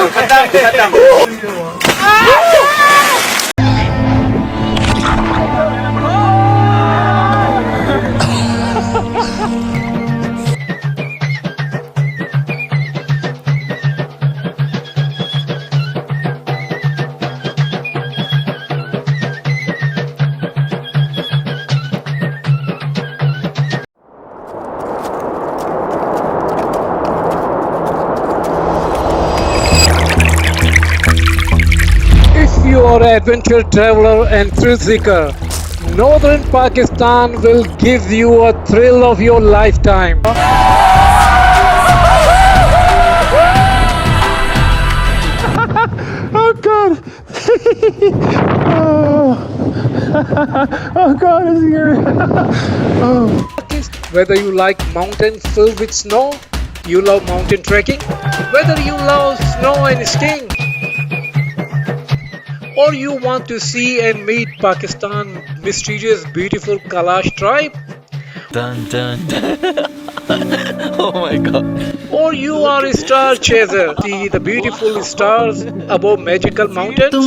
खत्म। If you are an adventure traveler and thrill seeker, Northern Pakistan will give you a thrill of your lifetime. Oh God! Oh God, it's here. Whether you like mountains filled with snow, you love mountain trekking, whether you love snow and skiing, or you want to see and meet Pakistan's mysterious beautiful Kalash tribe, Dun dun dun. Oh my god. or you are a star chaser, see the beautiful stars above magical mountains, or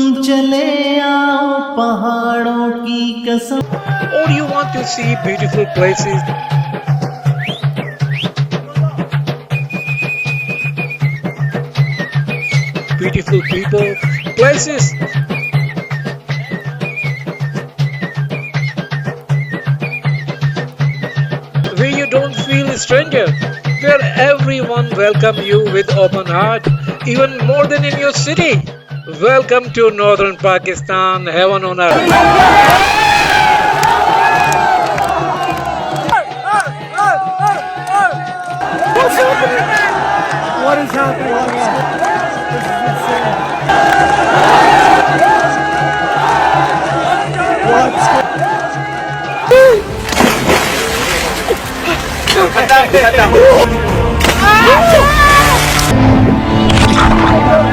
you want to see beautiful places, beautiful people, places where you don't feel a stranger, where everyone welcome you with open heart, even more than in your city. Welcome to Northern Pakistan, heaven on earth. What is happening? This is insane. What's खत्म।